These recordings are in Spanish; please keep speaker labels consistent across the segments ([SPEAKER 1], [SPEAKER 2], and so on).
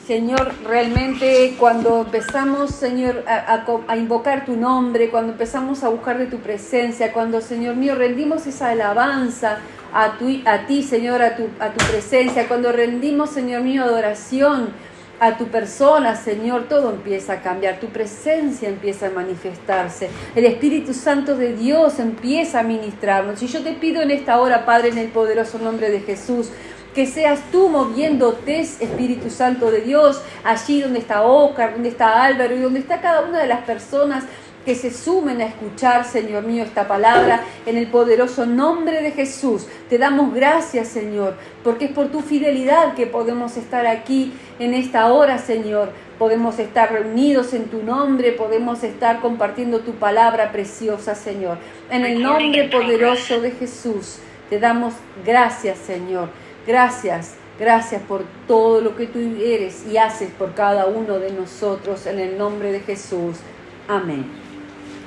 [SPEAKER 1] Señor, realmente cuando empezamos, Señor, a invocar tu nombre, cuando empezamos a buscar de tu presencia, cuando, Señor mío, rendimos esa alabanza a ti, Señor, a tu presencia, cuando rendimos, Señor mío, adoración a tu persona, Señor, todo empieza a cambiar, tu presencia empieza a manifestarse, el Espíritu Santo de Dios empieza a ministrarnos. Y yo te pido en esta hora, Padre, en el poderoso nombre de Jesús, que seas tú moviéndote, Espíritu Santo de Dios, allí donde está Óscar, donde está Álvaro y donde está cada una de las personas que se sumen a escuchar, Señor mío, esta palabra, en el poderoso nombre de Jesús. Te damos gracias, Señor, porque es por tu fidelidad que podemos estar aquí en esta hora, Señor. Podemos estar reunidos en tu nombre, podemos estar compartiendo tu palabra preciosa, Señor. En el nombre poderoso de Jesús, te damos gracias, Señor. Gracias por todo lo que tú eres y haces por cada uno de nosotros, en el nombre de Jesús. Amén.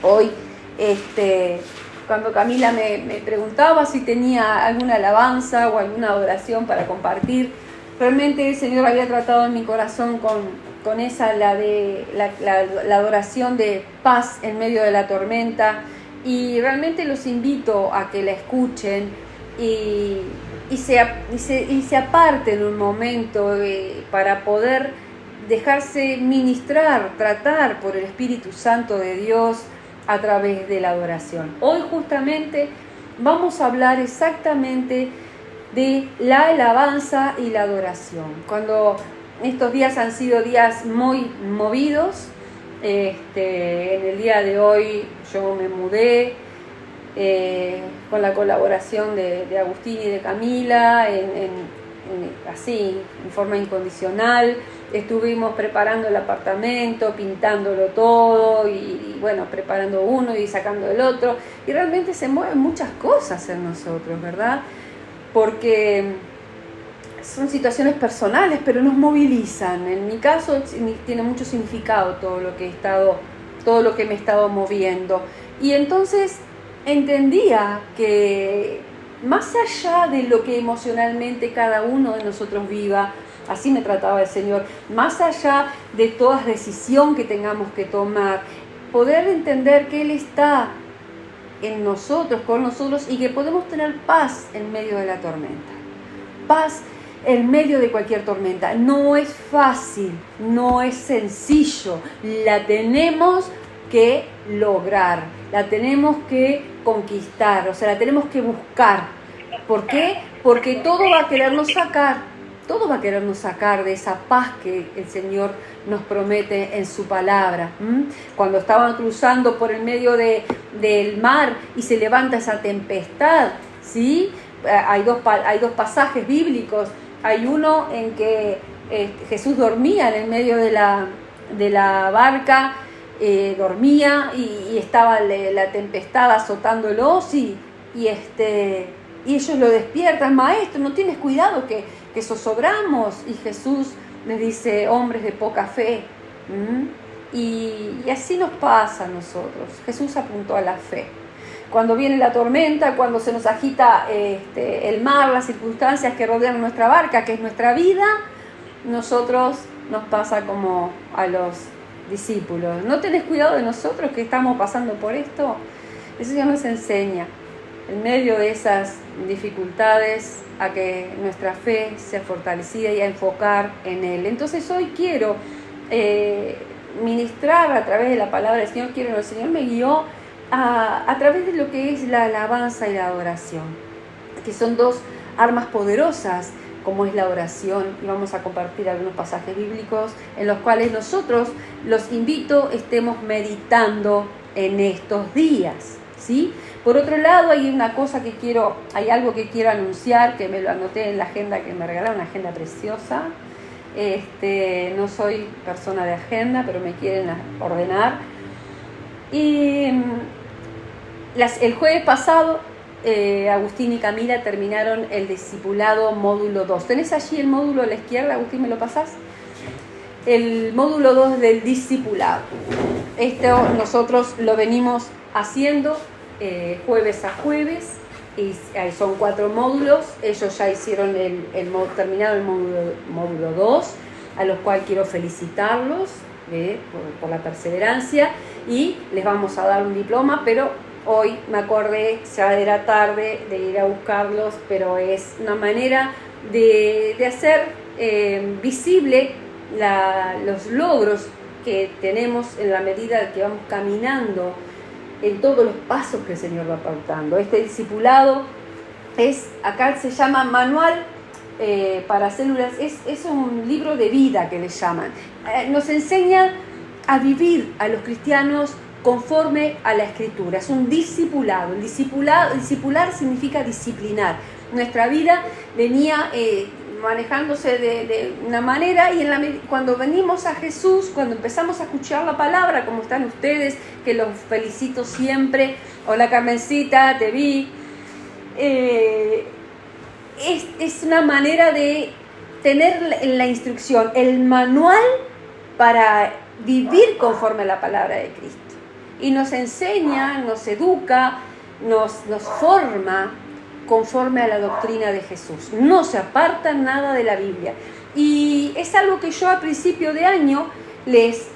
[SPEAKER 1] Hoy, cuando Camila me preguntaba si tenía alguna alabanza o alguna oración para compartir, realmente el Señor había tratado en mi corazón con esa, la adoración de paz en medio de la tormenta, y realmente los invito a que la escuchen y se aparten un momento para poder dejarse ministrar, tratar por el Espíritu Santo de Dios a través de la adoración. Hoy justamente vamos a hablar exactamente de la alabanza y la adoración. Cuando estos días han sido días muy movidos, en el día de hoy yo me mudé, con la colaboración de Agustín y de Camila, así, en forma incondicional. Estuvimos preparando el apartamento, pintándolo todo y bueno, preparando uno y sacando el otro. Y realmente se mueven muchas cosas en nosotros, ¿verdad? Porque son situaciones personales, pero nos movilizan. En mi caso tiene mucho significado todo lo que me he estado moviendo. Y entonces entendía que más allá de lo que emocionalmente cada uno de nosotros viva, así me trataba el Señor, más allá de toda decisión que tengamos que tomar, poder entender que Él está en nosotros, con nosotros, y que podemos tener paz en medio de la tormenta. Paz en medio de cualquier tormenta. No es fácil, no es sencillo, la tenemos que lograr, la tenemos que conquistar, o sea, la tenemos que buscar. ¿Por qué? Porque todo va a querernos sacar de esa paz que el Señor nos promete en su palabra. Cuando estaban cruzando por el medio del mar y se levanta esa tempestad, ¿sí? Hay dos pasajes bíblicos. Hay uno en que Jesús dormía en el medio de la barca, dormía y estaba la tempestad azotándolos y ellos lo despiertan. Maestro, ¿no tienes cuidado que zozobramos? Y Jesús les dice, hombres de poca fe. Y así nos pasa a nosotros. Jesús apuntó a la fe. Cuando viene la tormenta, cuando se nos agita el mar, las circunstancias que rodean nuestra barca, que es nuestra vida, nosotros nos pasa como a los discípulos. ¿No tenés cuidado de nosotros que estamos pasando por esto? El Señor nos enseña, en medio de esas dificultades, a que nuestra fe sea fortalecida y a enfocar en Él. Entonces hoy quiero ministrar a través de la palabra del Señor. El Señor me guió a través de lo que es la alabanza y la adoración, que son dos armas poderosas, como es la oración, y vamos a compartir algunos pasajes bíblicos en los cuales nosotros los invito estemos meditando en estos días, ¿sí? Por otro lado, hay algo que quiero anunciar, que me lo anoté en la agenda que me regalaron, una agenda preciosa. No soy persona de agenda, pero me quieren ordenar. Y el jueves pasado, Agustín y Camila terminaron el discipulado módulo 2. ¿Tenés allí el módulo a la izquierda, Agustín? ¿Me lo pasás? El módulo 2 del discipulado. Esto nosotros lo venimos haciendo jueves a jueves, y son 4 módulos. Ellos ya hicieron terminaron el módulo 2, a los cuales quiero felicitarlos por la perseverancia, y les vamos a dar un diploma, pero hoy me acordé, ya era tarde, de ir a buscarlos, pero es una manera de hacer visible los logros que tenemos en la medida que vamos caminando en todos los pasos que el Señor va pautando. Este discipulado acá se llama Manual para Células, es un libro de vida que le llaman. Nos enseña a vivir a los cristianos conforme a la Escritura. Es un discipulado. Discipular significa disciplinar. Nuestra vida venía manejándose de una manera, y cuando venimos a Jesús, cuando empezamos a escuchar la palabra, como están ustedes, que los felicito siempre. Hola Carmencita, te vi. Es una manera de tener en la instrucción el manual para vivir conforme a la palabra de Cristo. Y nos enseña, nos educa, nos forma conforme a la doctrina de Jesús. No se aparta nada de la Biblia. Y es algo que yo a principio de año les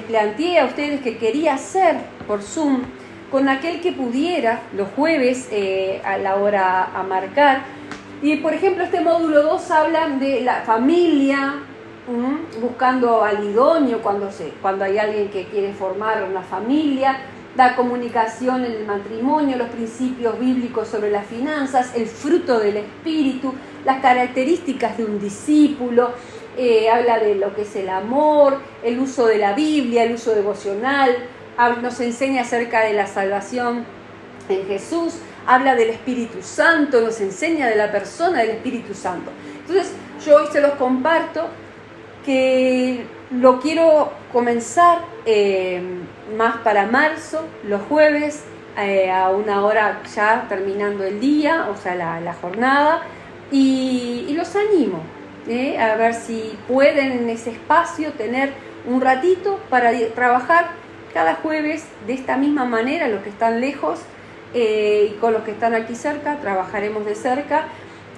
[SPEAKER 1] planteé a ustedes que quería hacer por Zoom con aquel que pudiera los jueves a la hora a marcar. Y por ejemplo, este módulo 2 habla de la familia, buscando al idóneo cuando hay alguien que quiere formar una familia, la comunicación en el matrimonio, los principios bíblicos sobre las finanzas, el fruto del espíritu, las características de un discípulo, habla de lo que es el amor, el uso de la Biblia, el uso devocional, nos enseña acerca de la salvación en Jesús, habla del Espíritu Santo, nos enseña de la persona del Espíritu Santo. Entonces yo hoy se los comparto, que lo quiero comenzar más para marzo, los jueves, a una hora ya terminando el día, o sea la jornada, y los animo a ver si pueden en ese espacio tener un ratito para trabajar cada jueves de esta misma manera. Los que están lejos y con los que están aquí cerca, trabajaremos de cerca,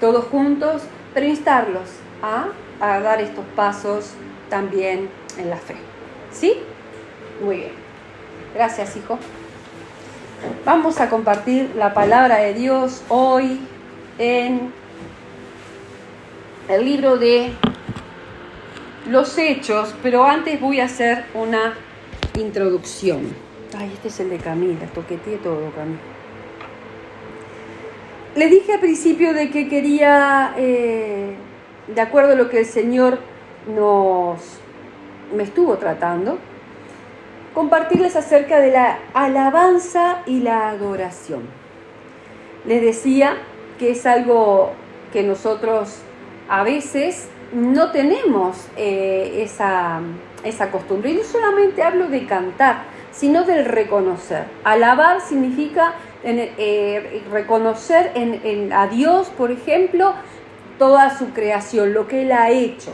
[SPEAKER 1] todos juntos, pero instarlos a dar estos pasos también en la fe. ¿Sí? Muy bien. Gracias, hijo. Vamos a compartir la palabra de Dios hoy en el libro de los Hechos, pero antes voy a hacer una introducción. Ay, este es el de Camila, toqueteé todo, Camila. Les dije al principio de que quería, de acuerdo a lo que el Señor me estuvo tratando, compartirles acerca de la alabanza y la adoración. Les decía que es algo que nosotros a veces no tenemos esa costumbre. Y no solamente hablo de cantar, sino del reconocer. Alabar significa reconocer a Dios, por ejemplo, toda su creación, lo que Él ha hecho,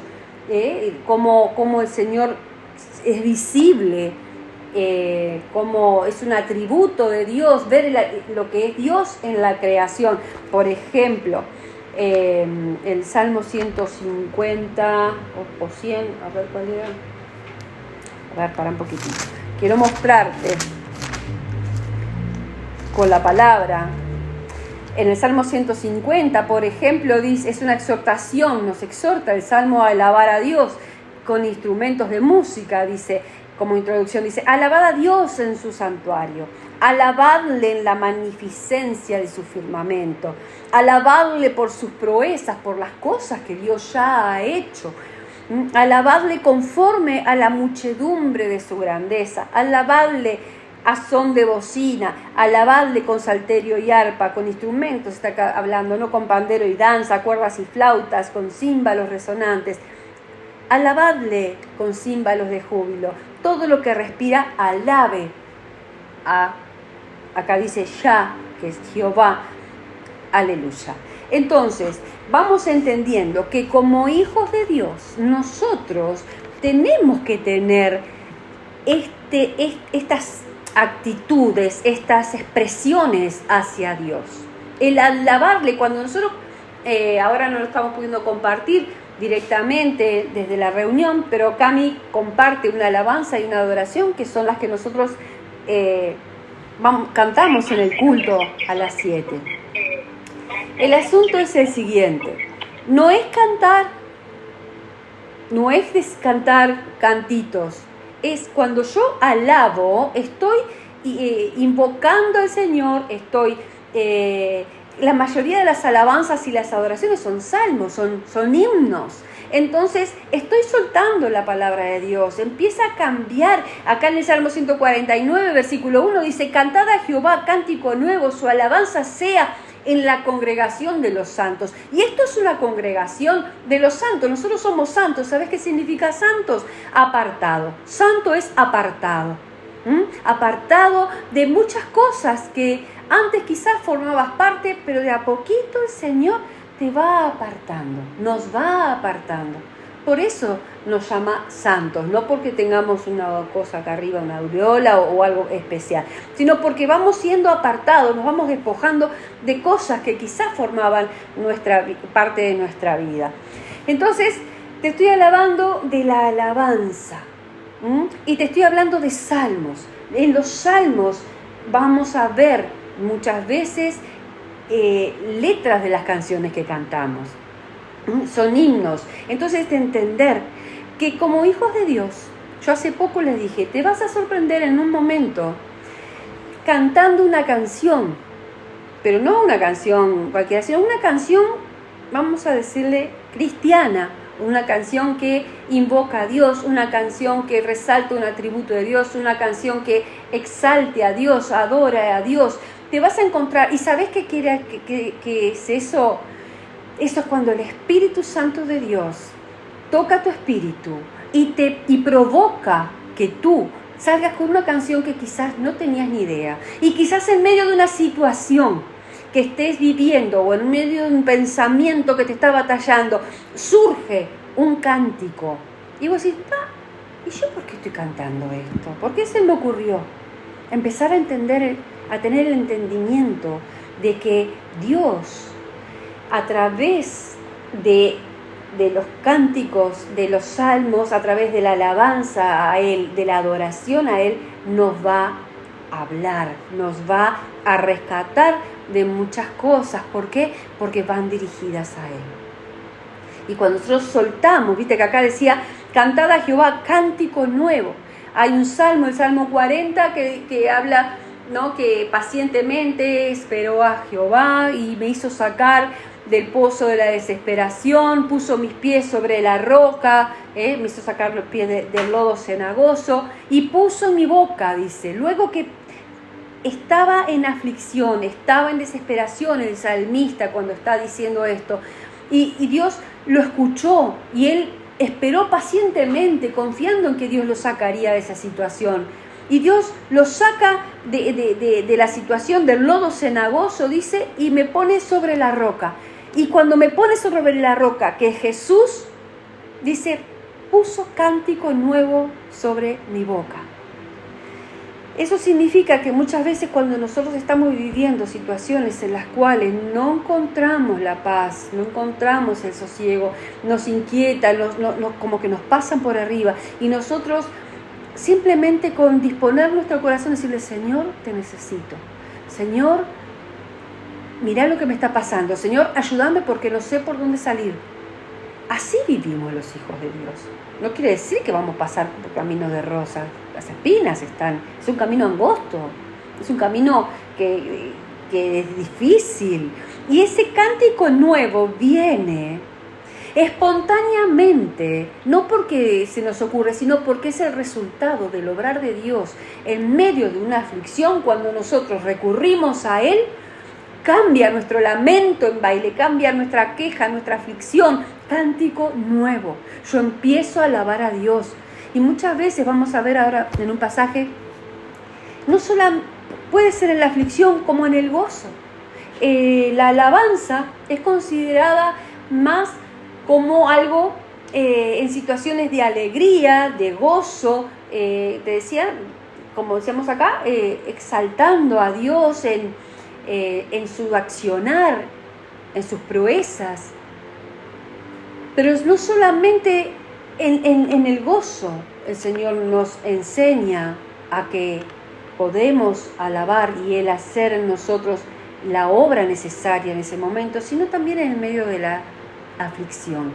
[SPEAKER 1] cómo el Señor es visible, cómo es un atributo de Dios, ver lo que es Dios en la creación. Por ejemplo, el Salmo 150 o 100, a ver cuál era. A ver, para un poquitito. Quiero mostrarte con la palabra. En el Salmo 150, por ejemplo, dice, es una exhortación, nos exhorta el Salmo a alabar a Dios con instrumentos de música, dice, como introducción, dice, alabad a Dios en su santuario, alabadle en la magnificencia de su firmamento, alabadle por sus proezas, por las cosas que Dios ya ha hecho, alabadle conforme a la muchedumbre de su grandeza, alabadle a son de bocina, alabadle con salterio y arpa, con instrumentos, está acá hablando, no con pandero y danza, cuerdas y flautas, con címbalos resonantes, alabadle con címbalos de júbilo, todo lo que respira alabe acá dice ya, que es Jehová, aleluya. Entonces, vamos entendiendo que como hijos de Dios, nosotros tenemos que tener estas actitudes, estas expresiones hacia Dios. El alabarle, cuando nosotros, ahora no lo estamos pudiendo compartir, directamente desde la reunión, pero Cami comparte una alabanza y una adoración que son las que nosotros cantamos en el culto a las 7. El asunto es el siguiente, no es cantar cantitos, es cuando yo alabo, estoy invocando al Señor, la mayoría de las alabanzas y las adoraciones son salmos, son himnos. Entonces estoy soltando la palabra de Dios, empieza a cambiar. Acá en el Salmo 149, versículo 1 dice, cantad a Jehová cántico nuevo, su alabanza sea en la congregación de los santos. Y esto es una congregación de los santos, nosotros somos santos. ¿Sabes qué significa santos? Apartado. Santo es apartado. Apartado de muchas cosas que antes quizás formabas parte, pero de a poquito el Señor te va apartando, nos va apartando. Por eso nos llama santos, no porque tengamos una cosa acá arriba, una aureola o algo especial, sino porque vamos siendo apartados, nos vamos despojando de cosas que quizás formaban parte de nuestra vida. Entonces, te estoy alabando de la alabanza, y te estoy hablando de salmos. En los salmos vamos a ver muchas veces letras de las canciones que cantamos. Son himnos. Entonces, de entender que como hijos de Dios, yo hace poco les dije, te vas a sorprender en un momento cantando una canción, pero no una canción cualquiera, sino una canción, vamos a decirle, cristiana, una canción que invoca a Dios, una canción que resalta un atributo de Dios, una canción que exalte a Dios, adora a Dios. Te vas a encontrar, ¿y sabes qué es eso? Eso es cuando el Espíritu Santo de Dios toca tu espíritu y provoca que tú salgas con una canción que quizás no tenías ni idea. Y quizás en medio de una situación que estés viviendo o en medio de un pensamiento que te está batallando, surge un cántico. Y vos decís, ¿y yo por qué estoy cantando esto? ¿Por qué se me ocurrió? Empezar a tener el entendimiento de que Dios, a través de los cánticos, de los salmos, a través de la alabanza a Él, de la adoración a Él, nos va a hablar, nos va a rescatar de muchas cosas. ¿Por qué? Porque van dirigidas a Él. Y cuando nosotros soltamos, viste que acá decía, cantad a Jehová cántico nuevo. Hay un salmo, el Salmo 40, que habla, ¿no?, que pacientemente esperó a Jehová y me hizo sacar del pozo de la desesperación, puso mis pies sobre la roca, me hizo sacar los pies del lodo cenagoso y puso mi boca, dice, luego que estaba en aflicción, estaba en desesperación el salmista cuando está diciendo esto, y Dios lo escuchó y él esperó pacientemente, confiando en que Dios lo sacaría de esa situación. Y Dios lo saca de la situación del lodo cenagoso, dice, y me pone sobre la roca. Y cuando me pone sobre la roca, que Jesús, dice, puso cántico nuevo sobre mi boca. Eso significa que muchas veces cuando nosotros estamos viviendo situaciones en las cuales no encontramos la paz, no encontramos el sosiego, nos inquieta, como que nos pasan por arriba, y nosotros simplemente con disponer nuestro corazón, decirle, Señor, te necesito. Señor, mirá lo que me está pasando. Señor, ayúdame porque no sé por dónde salir. Así vivimos los hijos de Dios. No quiere decir que vamos a pasar por caminos de rosas. Las espinas están. Es un camino angosto. Es un camino que es difícil. Y ese cántico nuevo viene espontáneamente, no porque se nos ocurre, sino porque es el resultado del obrar de Dios en medio de una aflicción. Cuando nosotros recurrimos a Él, cambia nuestro lamento en baile, cambia nuestra queja, nuestra aflicción, cántico nuevo. Yo empiezo a alabar a Dios. Y muchas veces, vamos a ver ahora en un pasaje, no solo puede ser en la aflicción como en el gozo. La alabanza es considerada más como algo en situaciones de alegría, de gozo, te decía, como decíamos acá, exaltando a Dios en su accionar, en sus proezas. Pero no solamente en el gozo el Señor nos enseña a que podemos alabar y Él hacer en nosotros la obra necesaria en ese momento, sino también en medio de la aflicción,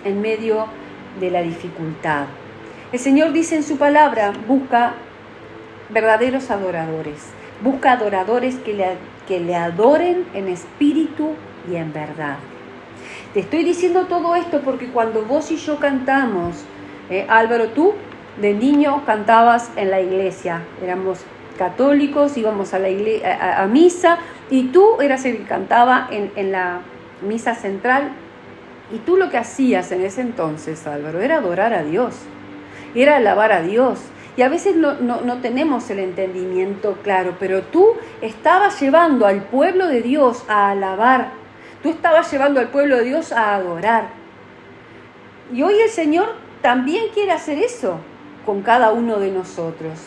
[SPEAKER 1] en medio de la dificultad. El Señor dice en su palabra, busca verdaderos adoradores, busca adoradores que le adoren en espíritu y en verdad. Te estoy diciendo todo esto porque cuando vos y yo cantamos, Álvaro, tú de niño cantabas en la iglesia, éramos católicos, íbamos a la iglesia, a misa, y tú eras el que cantaba en la misa central, y tú lo que hacías en ese entonces, Álvaro, era adorar a Dios, era alabar a Dios. Y a veces no tenemos el entendimiento claro, pero tú estabas llevando al pueblo de Dios a alabar, tú estabas llevando al pueblo de Dios a adorar. Y hoy el Señor también quiere hacer eso con cada uno de nosotros.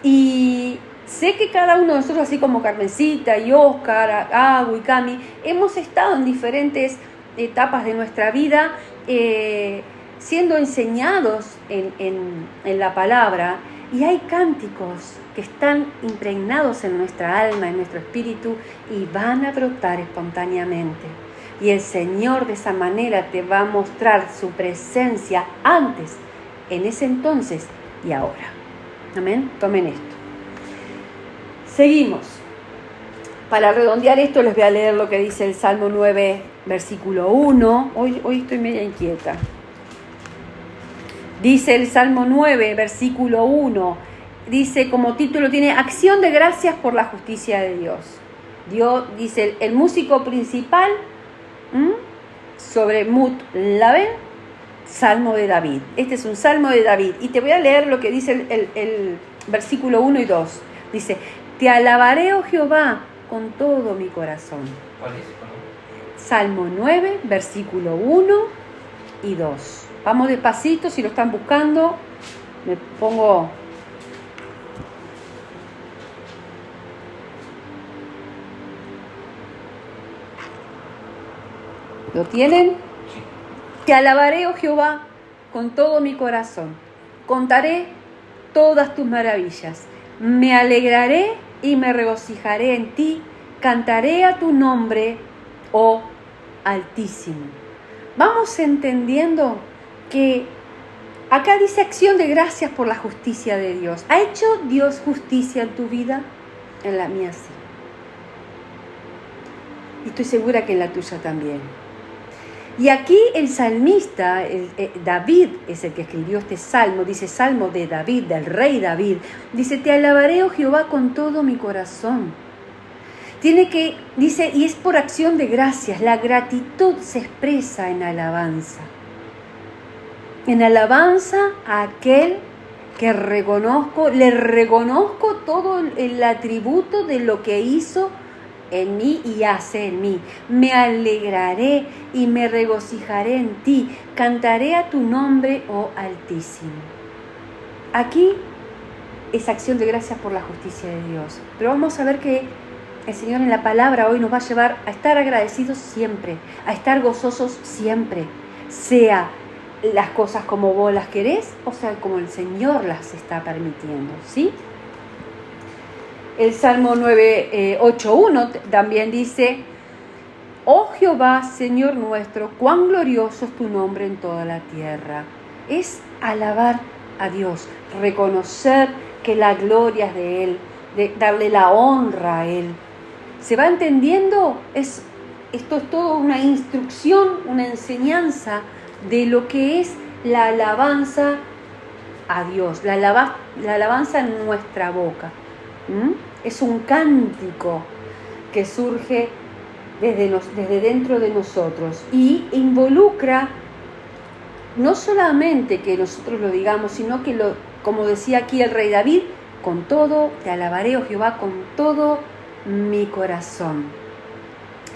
[SPEAKER 1] Y sé que cada uno de nosotros, así como Carmencita y Óscar, Agu y Cami, hemos estado en diferentes etapas de nuestra vida siendo enseñados en la palabra, y hay cánticos que están impregnados en nuestra alma, en nuestro espíritu, y van a brotar espontáneamente. Y el Señor de esa manera te va a mostrar su presencia antes, en ese entonces y ahora. Amén. Tomen esto. Seguimos. Para redondear esto les voy a leer lo que dice el Salmo 9, versículo 1. Hoy estoy media inquieta. Dice el Salmo 9, versículo 1. Dice, como título tiene, Acción de gracias por la justicia de Dios. Dios dice, el músico principal sobre Mut Laben, Salmo de David. Este es un Salmo de David. Y te voy a leer lo que dice el versículo 1 y 2. Dice, te alabaré, oh Jehová, con todo mi corazón.
[SPEAKER 2] ¿Cuál es?
[SPEAKER 1] Salmo 9, versículo 1 y 2. Vamos despacito, si lo están buscando, me pongo... ¿Lo tienen?
[SPEAKER 2] Sí.
[SPEAKER 1] Te alabaré, oh Jehová, con todo mi corazón. Contaré todas tus maravillas. Me alegraré y me regocijaré en ti. Cantaré a tu nombre, oh Altísimo. Vamos entendiendo que acá dice acción de gracias por la justicia de Dios. ¿Ha hecho Dios justicia en tu vida? En la mía sí. Y estoy segura que en la tuya también. Y aquí el salmista, David, es el que escribió este salmo, dice Salmo de David, del rey David, dice, te alabaré, oh Jehová, con todo mi corazón. Dice, y es por acción de gracias, la gratitud se expresa en alabanza. En alabanza a aquel que le reconozco todo el atributo de lo que hizo en mí y hace en mí. Me alegraré y me regocijaré en ti. Cantaré a tu nombre, oh Altísimo. Aquí es acción de gracias por la justicia de Dios. Pero vamos a ver que el Señor en la palabra hoy nos va a llevar a estar agradecidos siempre, a estar gozosos siempre, sea las cosas como vos las querés, o sea como el Señor las está permitiendo, ¿sí? El Salmo 8.1 también dice, oh Jehová, Señor nuestro, cuán glorioso es tu nombre en toda la tierra. Es alabar a Dios, reconocer que la gloria es de Él, de darle la honra a Él. ¿Se va entendiendo? Esto es todo una instrucción, una enseñanza de lo que es la alabanza a Dios, la alabanza en nuestra boca. Es un cántico que surge desde dentro de nosotros y involucra no solamente que nosotros lo digamos, sino que, como decía aquí el rey David, con todo, te alabaré, oh Jehová, con todo mi corazón.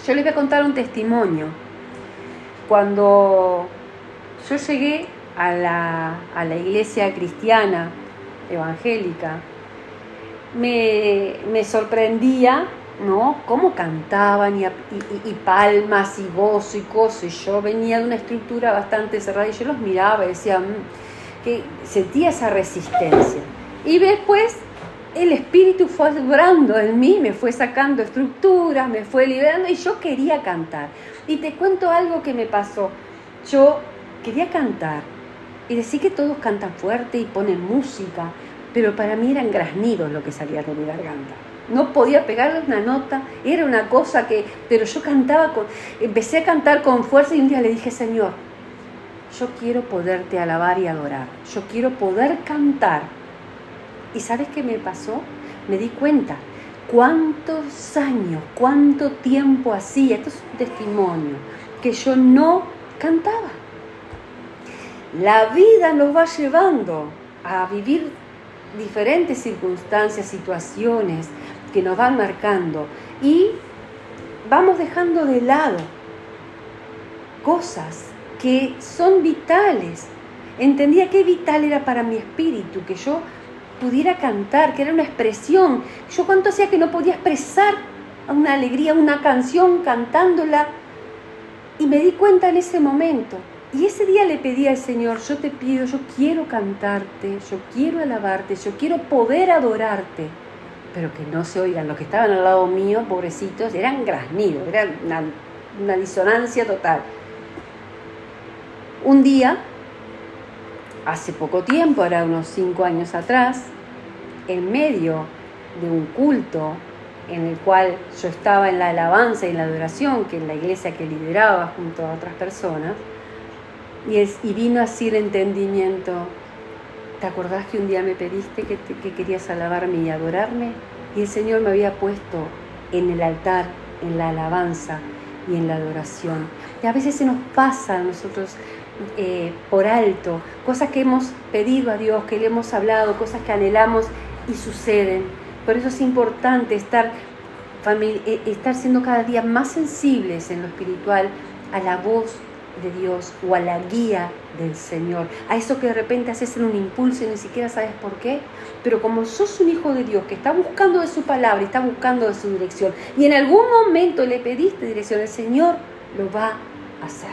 [SPEAKER 1] Yo les voy a contar un testimonio. Cuando yo llegué a la iglesia cristiana evangélica, me sorprendía ¿no? Cómo cantaban y palmas y gozo y cosas. Y yo venía de una estructura bastante cerrada y yo los miraba y decía que sentía esa resistencia. Y después el Espíritu fue obrando en mí, me fue sacando estructuras, me fue liberando y yo quería cantar. Y te cuento algo que me pasó. Yo quería cantar y decir que todos cantan fuerte y ponen música, pero para mí eran graznidos lo que salía de mi garganta. No podía pegarle una nota, era una cosa pero yo empecé a cantar con fuerza y un día le dije, Señor, yo quiero poderte alabar y adorar, yo quiero poder cantar. ¿Y sabes qué me pasó? Me di cuenta cuántos años, cuánto tiempo hacía, esto es un testimonio, que yo no cantaba. La vida nos va llevando a vivir diferentes circunstancias, situaciones que nos van marcando y vamos dejando de lado cosas que son vitales. Entendía que vital era para mi espíritu, que yo pudiera cantar, que era una expresión. Yo cuánto hacía que no podía expresar una alegría, una canción cantándola, y me di cuenta en ese momento. Y ese día le pedí al Señor, yo te pido, yo quiero cantarte, yo quiero alabarte, yo quiero poder adorarte, pero que no se oigan. Los que estaban al lado mío, pobrecitos, eran graznidos, era una disonancia total. Un día, hace poco tiempo, era unos 5 años atrás, en medio de un culto en el cual yo estaba en la alabanza y en la adoración, que en la iglesia que lideraba junto a otras personas, y vino así el entendimiento. ¿Te acordás que un día me pediste que querías alabarme y adorarme? Y el Señor me había puesto en el altar, en la alabanza y en la adoración. Y a veces se nos pasa a nosotros por alto cosas que hemos pedido a Dios, que le hemos hablado, cosas que anhelamos y suceden. Por eso es importante estar siendo cada día más sensibles en lo espiritual a la voz de Dios o a la guía del Señor, a eso que de repente haces en un impulso y ni siquiera sabes por qué, pero como sos un hijo de Dios que está buscando de su palabra, está buscando de su dirección, y en algún momento le pediste dirección, el Señor lo va a hacer.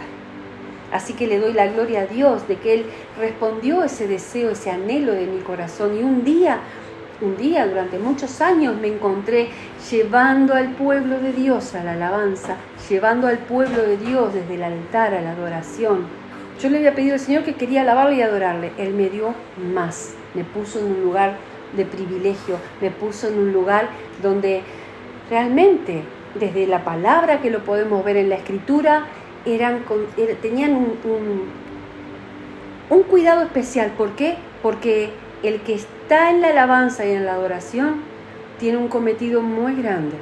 [SPEAKER 1] Así que le doy la gloria a Dios de que Él respondió ese deseo, ese anhelo de mi corazón, y un día, durante muchos años, me encontré llevando al pueblo de Dios a la alabanza, llevando al pueblo de Dios desde el altar a la adoración. Yo le había pedido al Señor que quería alabarle y adorarle. Él me dio más, me puso en un lugar de privilegio, me puso en un lugar donde realmente, desde la palabra que lo podemos ver en la Escritura, tenían un cuidado especial. ¿Por qué? Porque el que está en la alabanza y en la adoración tiene un cometido muy grande.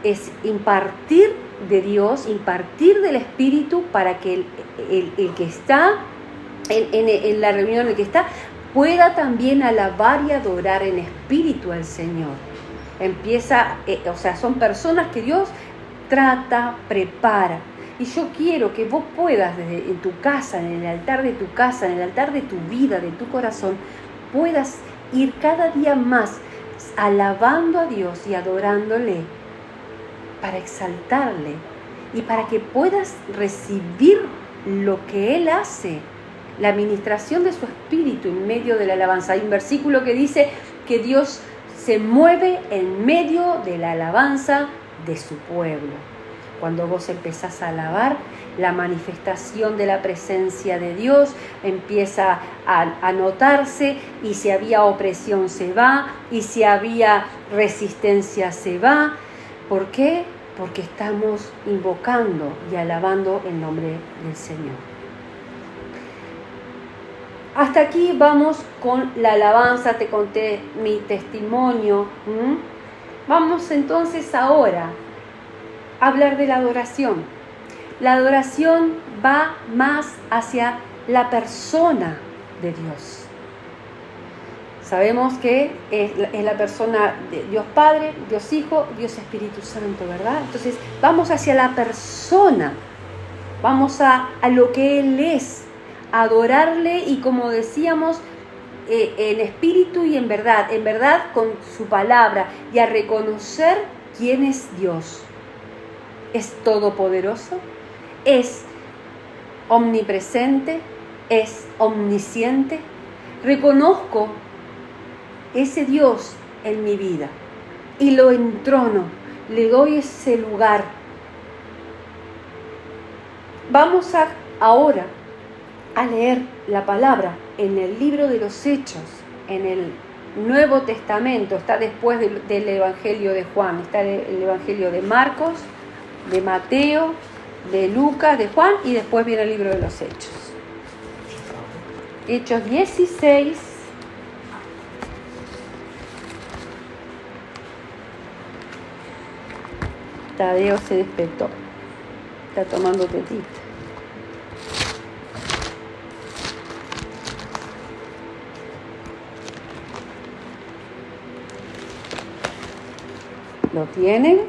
[SPEAKER 1] Es impartir de Dios, impartir del Espíritu para que el que está en la reunión, el que está, pueda también alabar y adorar en espíritu al Señor. Son personas que Dios trata, prepara. Y yo quiero que vos puedas, en tu casa, en el altar de tu casa, en el altar de tu vida, de tu corazón, puedas ir cada día más alabando a Dios y adorándole para exaltarle y para que puedas recibir lo que Él hace, la administración de su Espíritu en medio de la alabanza. Hay un versículo que dice que Dios se mueve en medio de la alabanza de su pueblo. Cuando vos empezás a alabar, la manifestación de la presencia de Dios empieza a notarse, y si había opresión se va, y si había resistencia se va. ¿Por qué? Porque estamos invocando y alabando el nombre del Señor. Hasta aquí vamos con la alabanza, te conté mi testimonio. Vamos entonces ahora a hablar de la adoración. La adoración va más hacia la persona de Dios. Sabemos que es la persona de Dios Padre, Dios Hijo, Dios Espíritu Santo, ¿verdad? Entonces vamos hacia la persona, vamos a lo que Él es, a adorarle, y como decíamos, en espíritu y en verdad con su palabra, y a reconocer quién es Dios. Es todopoderoso, es omnipresente, es omnisciente. Reconozco ese Dios en mi vida y lo entrono, le doy ese lugar. Vamos ahora a leer la palabra en el libro de los Hechos, en el Nuevo Testamento. Está después del Evangelio de Juan, está el Evangelio de Marcos, de Mateo, de Lucas, de Juan, y después viene el libro de los Hechos. Hechos 16. Tadeo se despertó. Está tomando tetita. ¿Lo tienen?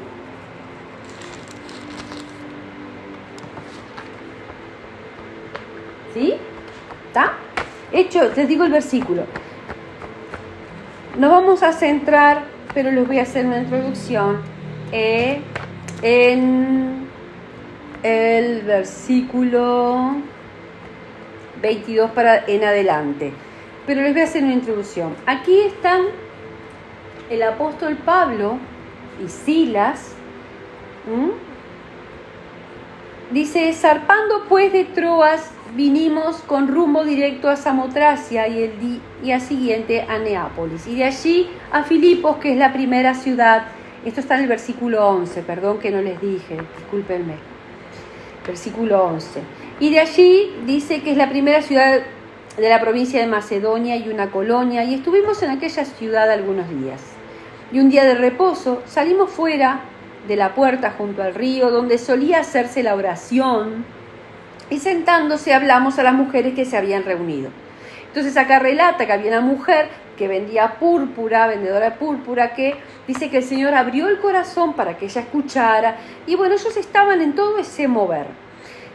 [SPEAKER 1] ¿Sí? ¿Está? Hecho, les digo el versículo. Nos vamos a centrar, pero les voy a hacer una introducción en el versículo 22 en adelante. Pero les voy a hacer una introducción. Aquí están el apóstol Pablo y Silas. Dice: zarpando pues de Troas, vinimos con rumbo directo a Samotracia y el día siguiente a Neápolis, y de allí a Filipos, que es la primera ciudad. Esto está en el versículo 11, perdón que no les dije, discúlpenme. Versículo 11. Y de allí dice que es la primera ciudad de la provincia de Macedonia y una colonia, y estuvimos en aquella ciudad algunos días. Y un día de reposo salimos fuera de la puerta junto al río, donde solía hacerse la oración, y sentándose hablamos a las mujeres que se habían reunido. Entonces acá relata que había una mujer que vendía púrpura, vendedora de púrpura, que dice que el Señor abrió el corazón para que ella escuchara, y bueno, ellos estaban en todo ese mover.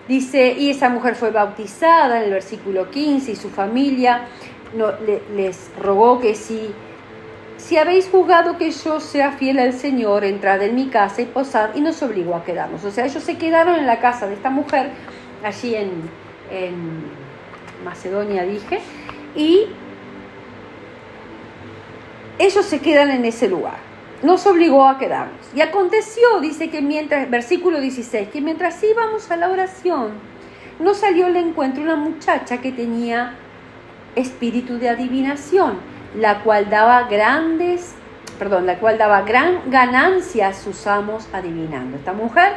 [SPEAKER 1] Dice, y esa mujer fue bautizada en el versículo 15, y su familia les rogó que si habéis juzgado que yo sea fiel al Señor, entrad en mi casa y posad, y nos obligó a quedarnos. O sea, ellos se quedaron en la casa de esta mujer, allí en Macedonia dije, y ellos se quedan en ese lugar. Nos obligó a quedarnos. Y aconteció, dice que versículo 16, que mientras íbamos a la oración, nos salió al encuentro una muchacha que tenía espíritu de adivinación, la cual daba gran ganancia a sus amos adivinando. Esta mujer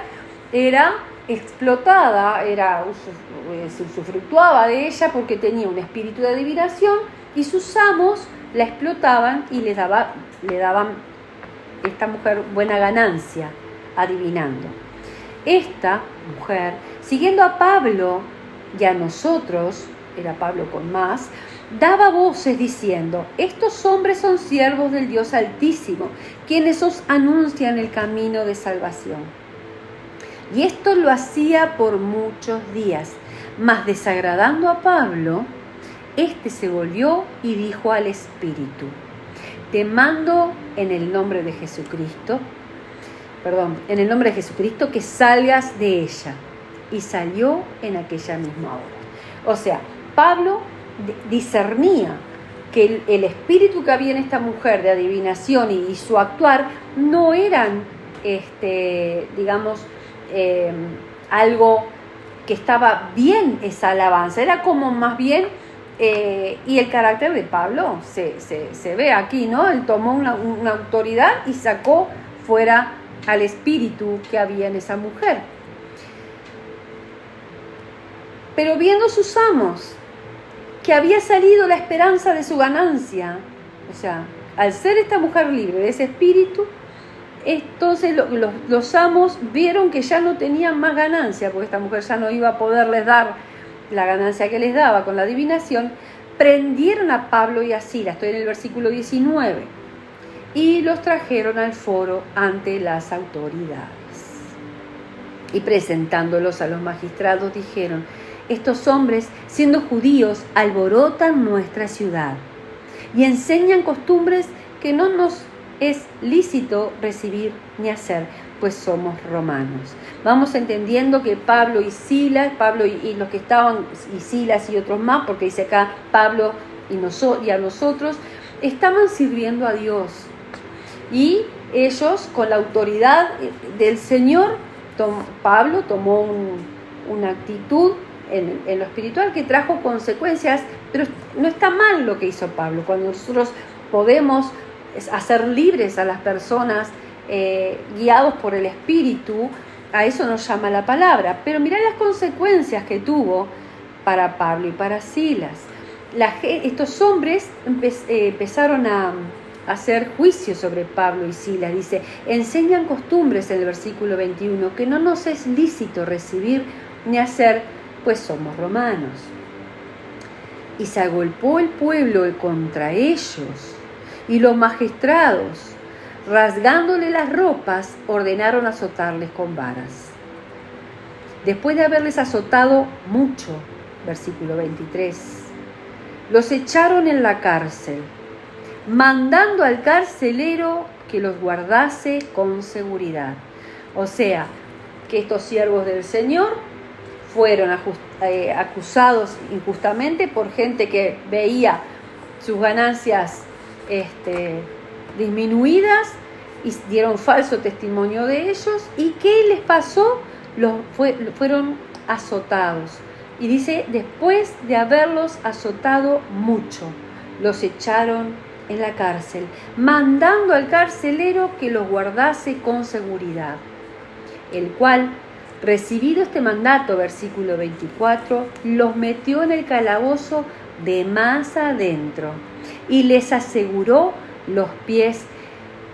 [SPEAKER 1] era explotada, se usufructuaba de ella porque tenía un espíritu de adivinación, y sus amos la explotaban y le daban a esta mujer buena ganancia adivinando. Esta mujer, siguiendo a Pablo y a nosotros, era Pablo con más, daba voces diciendo: estos hombres son siervos del Dios Altísimo, quienes os anuncian el camino de salvación. Y esto lo hacía por muchos días, mas desagradando a Pablo, éste se volvió y dijo al espíritu: te mando en el nombre de Jesucristo que salgas de ella. Y salió en aquella misma hora. O sea, Pablo discernía que el espíritu que había en esta mujer de adivinación y su actuar no eran, algo que estaba bien, esa alabanza. Era como más bien, y el carácter de Pablo se ve aquí, ¿no? Él tomó una autoridad y sacó fuera al espíritu que había en esa mujer. Pero viendo sus amos que había salido la esperanza de su ganancia, o sea, al ser esta mujer libre de ese espíritu, entonces los amos vieron que ya no tenían más ganancia, porque esta mujer ya no iba a poderles dar la ganancia que les daba con la adivinación. Prendieron a Pablo y a Silas, estoy en el versículo 19, y los trajeron al foro ante las autoridades. Y presentándolos a los magistrados dijeron: estos hombres, siendo judíos, alborotan nuestra ciudad y enseñan costumbres que no nos es lícito recibir ni hacer, pues somos romanos. Vamos entendiendo que Pablo y Silas, Pablo y los que estaban, y Silas y otros más, porque dice acá Pablo y a nosotros, estaban sirviendo a Dios. Y ellos, con la autoridad del Señor, Pablo tomó una actitud en lo espiritual que trajo consecuencias, pero no está mal lo que hizo Pablo. Cuando nosotros podemos hacer libres a las personas guiados por el Espíritu, a eso nos llama la palabra. Pero mirá las consecuencias que tuvo para Pablo y para Silas. Estos hombres empezaron a hacer juicio sobre Pablo y Silas. Dice, enseñan costumbres en el versículo 21 que no nos es lícito recibir ni hacer, pues somos romanos. Y se agolpó el pueblo contra ellos, y los magistrados, rasgándole las ropas, ordenaron azotarles con varas. Después de haberles azotado mucho, versículo 23, los echaron en la cárcel, mandando al carcelero que los guardase con seguridad. O sea, que estos siervos del Señor fueron acusados injustamente por gente que veía sus ganancias disminuidas y dieron falso testimonio de ellos. ¿Y qué les pasó? Fueron azotados. Y dice, después de haberlos azotado mucho, los echaron en la cárcel, mandando al carcelero que los guardase con seguridad, el cual, recibido este mandato, versículo 24, los metió en el calabozo de más adentro y les aseguró los pies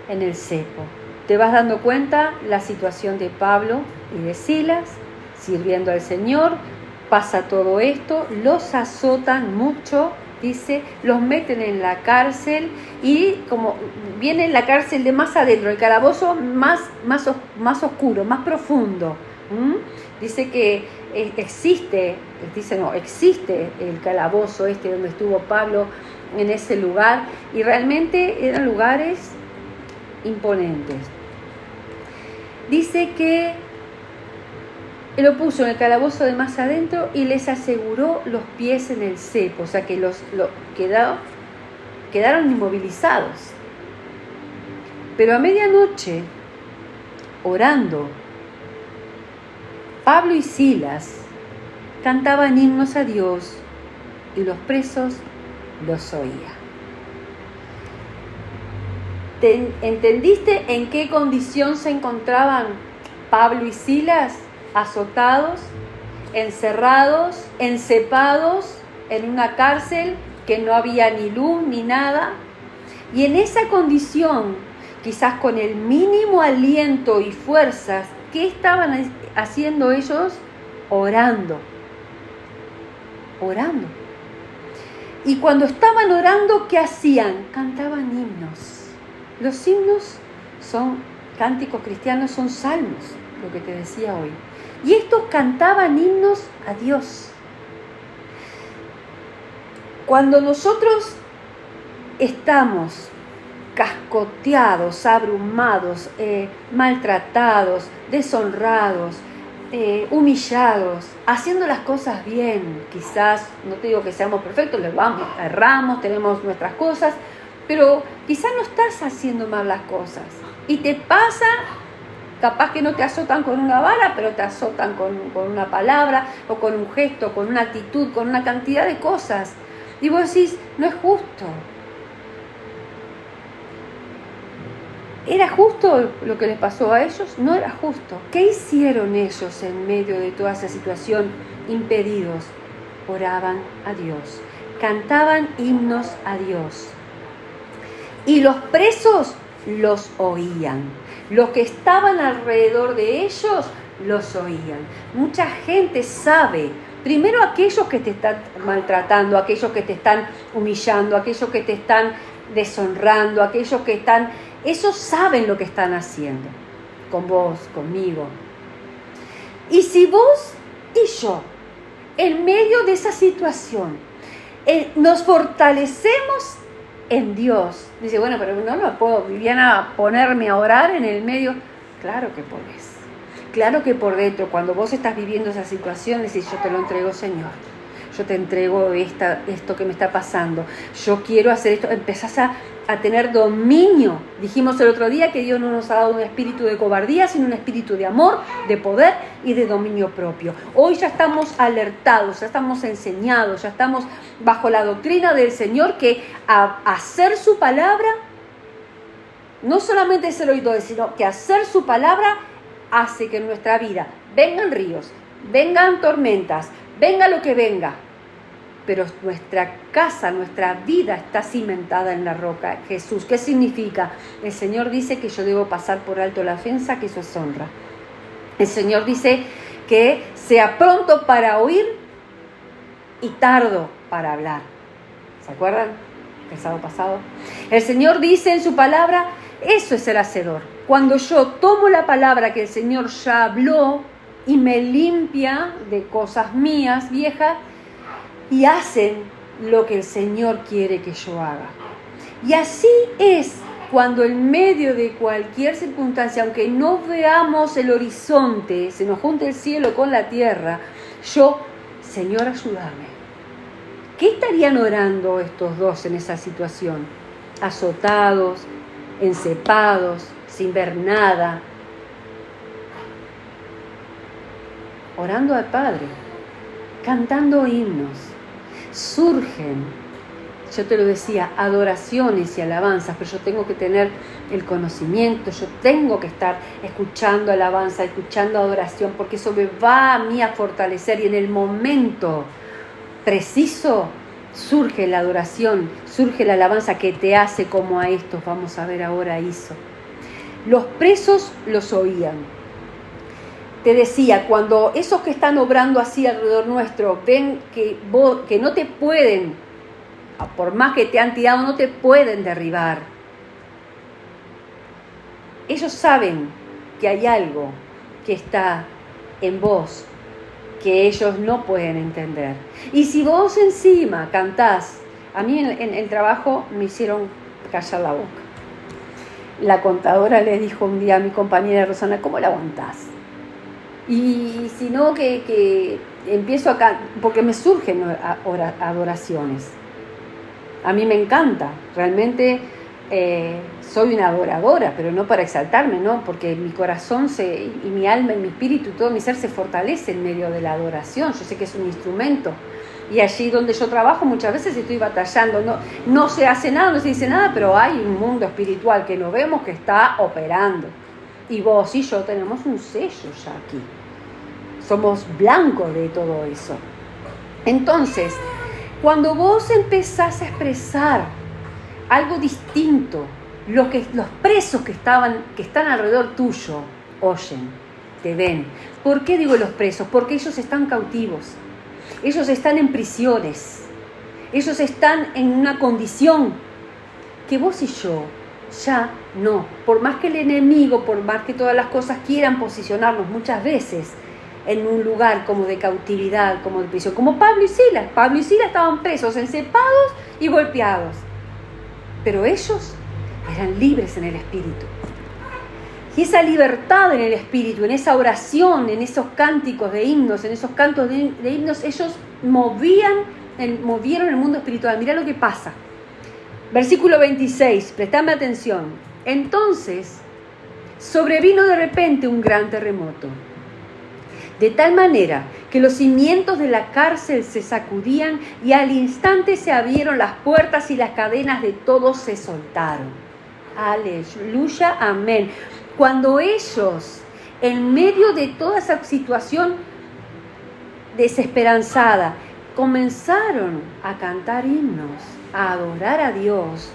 [SPEAKER 1] en el cepo. ¿Te vas dando cuenta la situación de Pablo y de Silas sirviendo al Señor? Pasa todo esto, los azotan mucho, dice, los meten en la cárcel y como viene en la cárcel de más adentro, el calabozo más oscuro, más profundo. Dice que existe el calabozo donde estuvo Pablo en ese lugar, y realmente eran lugares imponentes. Dice que lo puso en el calabozo de más adentro y les aseguró los pies en el cepo, o sea que quedaron inmovilizados. Pero a medianoche, orando, Pablo y Silas cantaban himnos a Dios y los presos los oían. ¿Entendiste en qué condición se encontraban Pablo y Silas? Azotados, encerrados, encepados en una cárcel que no había ni luz ni nada. Y en esa condición, quizás con el mínimo aliento y fuerzas, ¿qué estaban haciendo ellos? Orando. Y cuando estaban orando, ¿qué hacían? Cantaban himnos. Los himnos son cánticos cristianos, son salmos, lo que te decía hoy. Y estos cantaban himnos a Dios. Cuando nosotros estamos cascoteados, abrumados, maltratados, deshonrados, humillados, haciendo las cosas bien, quizás, no te digo que seamos perfectos, erramos, tenemos nuestras cosas, pero quizás no estás haciendo mal las cosas. Y te pasa, capaz que no te azotan con una vara, pero te azotan con una palabra, o con un gesto, con una actitud, con una cantidad de cosas. Y vos decís, no es justo. ¿Era justo lo que les pasó a ellos? No era justo. ¿Qué hicieron ellos en medio de toda esa situación? Impedidos. Oraban a Dios. Cantaban himnos a Dios. Y los presos los oían. Los que estaban alrededor de ellos los oían. Mucha gente sabe. Primero aquellos que te están maltratando, aquellos que te están humillando, aquellos que te están deshonrando, aquellos que están... Ellos saben lo que están haciendo con vos, conmigo. Y si vos y yo, en medio de esa situación, nos fortalecemos en Dios. Dice, bueno, pero no lo puedo, Viviana, ponerme a orar en el medio. Claro que podés. Claro que por dentro, cuando vos estás viviendo esa situación, decís, yo te lo entrego, Señor. Yo te entrego esto que me está pasando. Yo quiero hacer esto. Empezás a tener dominio. Dijimos el otro día que Dios no nos ha dado un espíritu de cobardía, sino un espíritu de amor, de poder y de dominio propio. Hoy ya estamos alertados, ya estamos enseñados, ya estamos bajo la doctrina del Señor que a hacer su palabra, no solamente es el oído, sino que hacer su palabra hace que en nuestra vida vengan ríos, vengan tormentas, venga lo que venga, pero nuestra casa, nuestra vida está cimentada en la roca, Jesús. ¿Qué significa? El Señor dice que yo debo pasar por alto la ofensa, que eso es honra. El Señor dice que sea pronto para oír y tardo para hablar. ¿Se acuerdan? El sábado pasado. El Señor dice en su palabra, eso es ser hacedor. Cuando yo tomo la palabra que el Señor ya habló y me limpia de cosas mías, viejas, y hacen lo que el Señor quiere que yo haga. Y así es cuando en medio de cualquier circunstancia, aunque no veamos el horizonte, se nos junte el cielo con la tierra, yo, Señor, ayúdame. ¿Qué estarían orando estos dos en esa situación? Azotados, encepados, sin ver nada, orando al Padre, cantando himnos. Surgen, yo te lo decía, adoraciones y alabanzas, pero yo tengo que tener el conocimiento, yo tengo que estar escuchando alabanza, escuchando adoración, porque eso me va a mí a fortalecer, y en el momento preciso surge la adoración, surge la alabanza que te hace como a estos, vamos a ver ahora, hizo. Los presos los oían. Te decía, cuando esos que están obrando así alrededor nuestro ven que no te pueden, por más que te han tirado, no te pueden derribar. Ellos saben que hay algo que está en vos, que ellos no pueden entender. Y si vos encima cantás, a mí en el trabajo me hicieron callar la boca. La contadora le dijo un día a mi compañera Rosana, ¿cómo la aguantás? Y si no, que empiezo acá, porque me surgen adoraciones. A mí me encanta, realmente soy una adoradora, pero no para exaltarme, ¿no? Porque mi corazón y mi alma y mi espíritu y todo mi ser se fortalece en medio de la adoración. Yo sé que es un instrumento. Y allí donde yo trabajo muchas veces estoy batallando. No se hace nada, no se dice nada, pero hay un mundo espiritual que no vemos que está operando. Y vos y yo tenemos un sello ya aquí. Somos blancos de todo eso. Entonces, cuando vos empezás a expresar algo distinto, los presos que están alrededor tuyo, oyen, te ven. ¿Por qué digo los presos? Porque ellos están cautivos. Ellos están en prisiones. Ellos están en una condición que vos y yo ya no. Por más que el enemigo, por más que todas las cosas quieran posicionarnos muchas veces en un lugar como de cautividad, como de prisión, como Pablo y Silas. Pablo y Silas estaban presos, encepados y golpeados. Pero ellos eran libres en el espíritu. Y esa libertad en el espíritu, en esa oración, en esos cánticos de himnos, en esos cantos de himnos, ellos movieron el mundo espiritual. Mirá lo que pasa. Versículo 26, prestame atención. Entonces, sobrevino de repente un gran terremoto, de tal manera que los cimientos de la cárcel se sacudían y al instante se abrieron las puertas y las cadenas de todos se soltaron. Aleluya, amén. Cuando ellos, en medio de toda esa situación desesperanzada, comenzaron a cantar himnos, a adorar a Dios,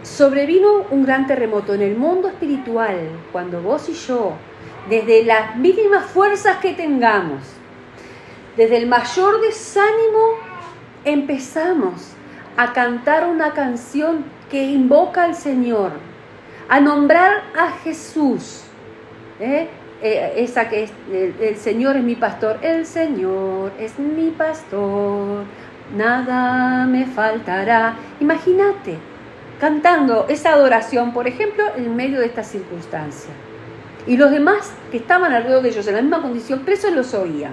[SPEAKER 1] sobrevino un gran terremoto en el mundo espiritual. Cuando vos y yo, desde las mínimas fuerzas que tengamos, desde el mayor desánimo, empezamos a cantar una canción que invoca al Señor, a nombrar a Jesús, esa que es, el Señor es mi pastor, el Señor es mi pastor, nada me faltará. Imagínate, cantando esa adoración, por ejemplo, en medio de esta circunstancia. Y los demás que estaban alrededor de ellos en la misma condición, presos, los oían.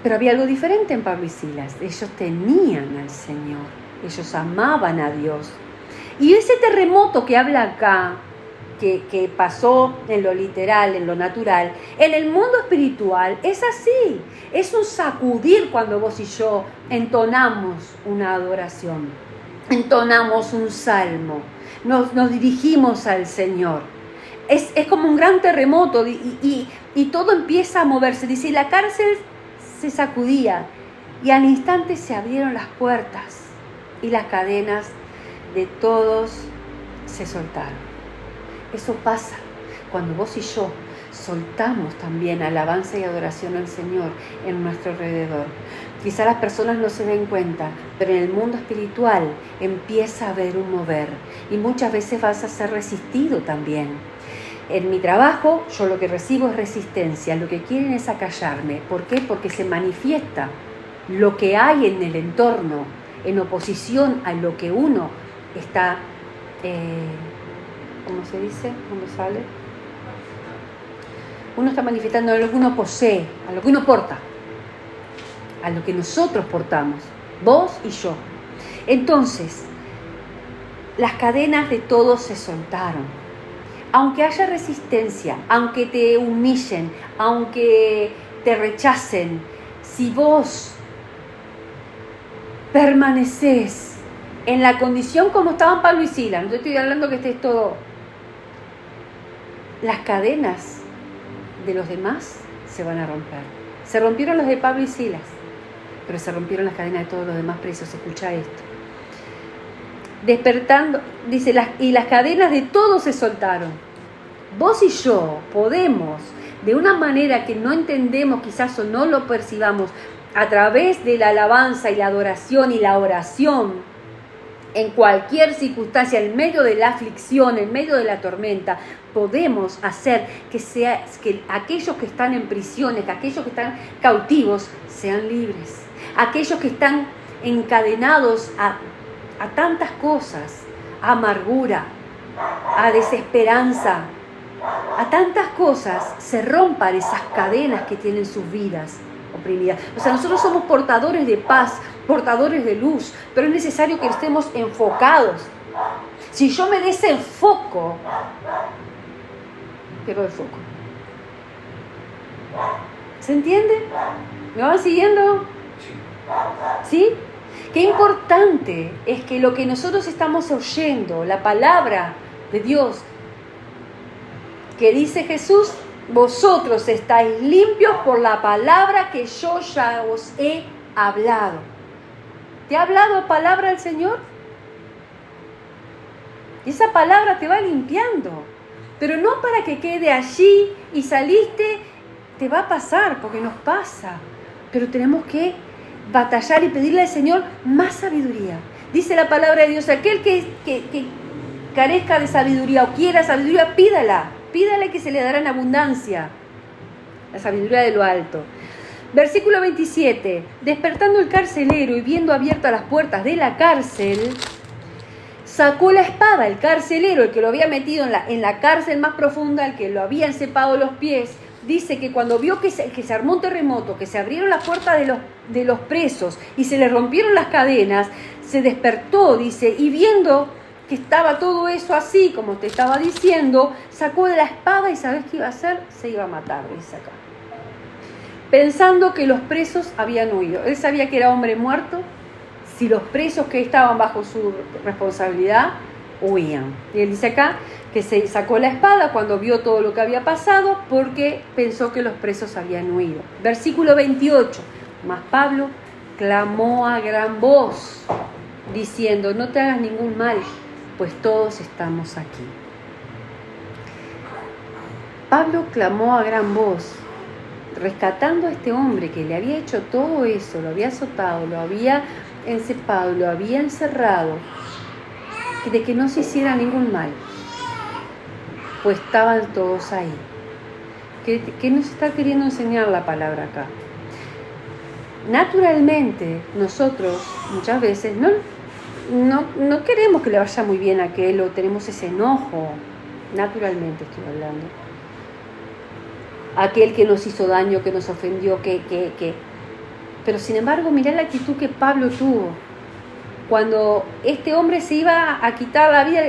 [SPEAKER 1] Pero había algo diferente en Pablo y Silas. Ellos tenían al Señor, ellos amaban a Dios. Y ese terremoto que habla acá, que pasó en lo literal, en lo natural, en el mundo espiritual es así. Es un sacudir cuando vos y yo entonamos una adoración, entonamos un salmo, nos dirigimos al Señor. Es como un gran terremoto y todo empieza a moverse. Dice, la cárcel se sacudía y al instante se abrieron las puertas y las cadenas de todos se soltaron. Eso pasa cuando vos y yo soltamos también alabanza y adoración al Señor en nuestro alrededor. Quizá las personas no se den cuenta, pero en el mundo espiritual empieza a haber un mover y muchas veces vas a ser resistido también. En mi trabajo yo lo que recibo es resistencia, lo que quieren es acallarme. ¿Por qué? Porque se manifiesta lo que hay en el entorno en oposición a lo que uno está... ¿cómo se dice? ¿Cómo sale? Uno está manifestando a lo que uno posee, a lo que uno porta, a lo que nosotros portamos, vos y yo. Entonces, las cadenas de todos se soltaron. Aunque haya resistencia, aunque te humillen, aunque te rechacen, si vos permanecés en la condición como estaban Pablo y Silas, no te estoy hablando que estés todo... Las cadenas de los demás se van a romper. Se rompieron las de Pablo y Silas, pero se rompieron las cadenas de todos los demás presos. Escucha esto. Despertando, dice, y las cadenas de todos se soltaron. Vos y yo podemos, de una manera que no entendemos quizás o no lo percibamos, a través de la alabanza y la adoración y la oración, en cualquier circunstancia, en medio de la aflicción, en medio de la tormenta, podemos hacer que aquellos que están en prisiones, que aquellos que están cautivos, sean libres. Aquellos que están encadenados a tantas cosas, a amargura, a desesperanza, a tantas cosas, se rompan esas cadenas que tienen sus vidas oprimidas. O sea, nosotros somos portadores de paz, portadores de luz, pero es necesario que estemos enfocados. Si yo me desenfoco, pierdo el foco. ¿Se entiende? ¿Me van siguiendo? ¿Sí? Qué importante es que lo que nosotros estamos oyendo, la palabra de Dios, que dice Jesús, vosotros estáis limpios por la palabra que yo ya os he hablado. ¿Te ha hablado palabra el Señor? Y esa palabra te va limpiando, pero no para que quede allí y saliste, te va a pasar, porque nos pasa, pero tenemos que batallar y pedirle al Señor más sabiduría. Dice la palabra de Dios, aquel que carezca de sabiduría o quiera sabiduría, pídala que se le dará en abundancia, la sabiduría de lo alto. Versículo 27, despertando el carcelero y viendo abiertas las puertas de la cárcel, sacó la espada. El carcelero, el que lo había metido en la cárcel más profunda, el que lo había encepado los pies, dice que cuando vio que se armó un terremoto, que se abrieron las puertas de los presos y se les rompieron las cadenas, se despertó, dice, y viendo que estaba todo eso así, como te estaba diciendo, sacó de la espada y ¿sabes qué iba a hacer? Se iba a matar, dice acá. Pensando que los presos habían huido. Él sabía que era hombre muerto si los presos que estaban bajo su responsabilidad huían. Y él dice acá que se sacó la espada cuando vio todo lo que había pasado porque pensó que los presos habían huido. Versículo 28. Mas Pablo clamó a gran voz, diciendo, no te hagas ningún mal, pues todos estamos aquí. Pablo clamó a gran voz, rescatando a este hombre que le había hecho todo eso, lo había azotado, lo había encepado, lo había encerrado, de que no se hiciera ningún mal, pues estaban todos ahí. ¿Qué nos está queriendo enseñar la palabra acá? naturalmente nosotros muchas veces no queremos que le vaya muy bien a aquel, o tenemos ese enojo, naturalmente estoy hablando. Aquel que nos hizo daño, que nos ofendió, Pero sin embargo, mirá la actitud que Pablo tuvo. Cuando este hombre se iba a quitar la vida,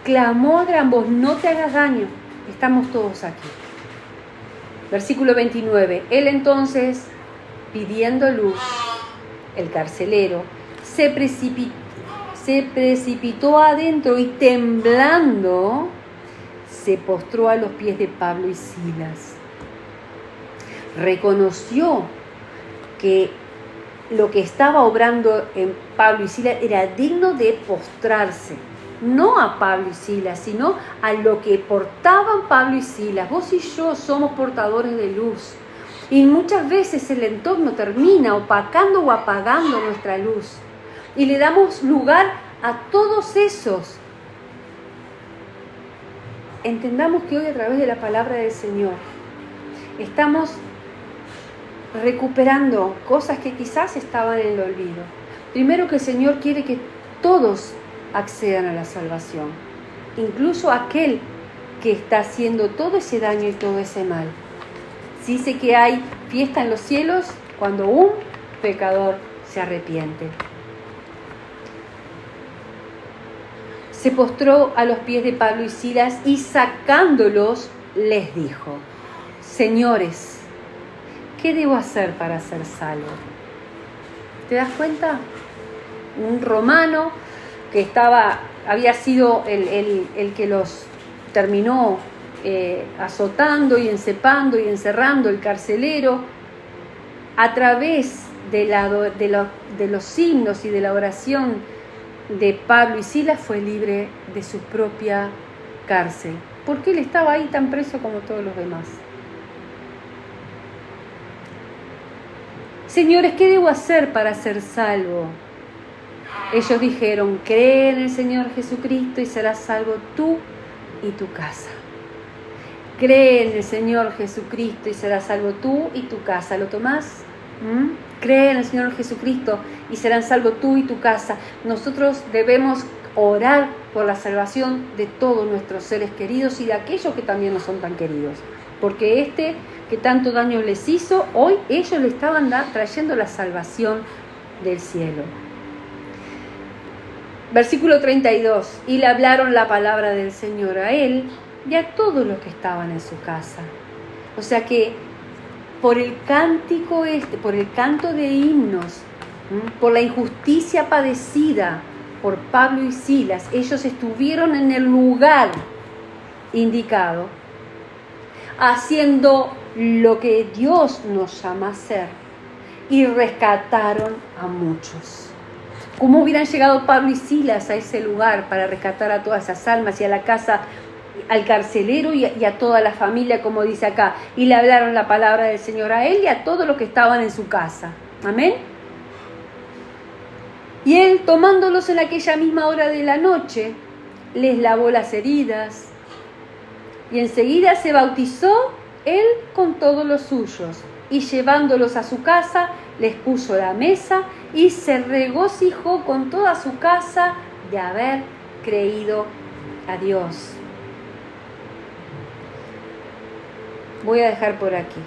[SPEAKER 1] clamó a gran voz: no te hagas daño, estamos todos aquí. Versículo 29. Él entonces, pidiendo luz, el carcelero, se precipitó adentro y temblando, se postró a los pies de Pablo y Silas. Reconoció que lo que estaba obrando en Pablo y Silas era digno de postrarse, no a Pablo y Silas, sino a lo que portaban Pablo y Silas. Vos y yo somos portadores de luz, y muchas veces el entorno termina opacando o apagando nuestra luz, y le damos lugar a todos esos. Entendamos que hoy, a través de la palabra del Señor, estamos recuperando cosas que quizás estaban en el olvido. Primero, que el Señor quiere que todos accedan a la salvación, incluso aquel que está haciendo todo ese daño y todo ese mal. Sí sé que hay fiesta en los cielos cuando un pecador se arrepiente. Se postró a los pies de Pablo y Silas y, sacándolos, les dijo: señores, ¿qué debo hacer para ser salvo? ¿Te das cuenta? Un romano que había sido el que los terminó azotando y encepando y encerrando, el carcelero, a través de los signos y de la oración de Pablo y Silas, fue libre de su propia cárcel, porque él estaba ahí tan preso como todos los demás. Señores, ¿qué debo hacer para ser salvo? Ellos dijeron: cree en el Señor Jesucristo y serás salvo tú y tu casa. Cree en el Señor Jesucristo y serás salvo tú y tu casa. ¿Lo tomás? Cree en el Señor Jesucristo y serán salvo tú y tu casa. Nosotros debemos orar por la salvación de todos nuestros seres queridos y de aquellos que también no son tan queridos, porque que tanto daño les hizo, hoy ellos le estaban trayendo la salvación del cielo. Versículo 32. Y le hablaron la palabra del Señor a él y a todos los que estaban en su casa. O sea que por el cántico por el canto de himnos, por la injusticia padecida por Pablo y Silas, ellos estuvieron en el lugar indicado, haciendo lo que Dios nos llama a hacer, y rescataron a muchos. ¿Cómo hubieran llegado Pablo y Silas a ese lugar para rescatar a todas esas almas y a la casa, al carcelero y a toda la familia, como dice acá? Y le hablaron la palabra del Señor a él y a todos los que estaban en su casa. Amén. Y él, tomándolos en aquella misma hora de la noche, les lavó las heridas, y enseguida se bautizó él con todos los suyos, y llevándolos a su casa, les puso la mesa, y se regocijó con toda su casa de haber creído a Dios. Voy a dejar por aquí.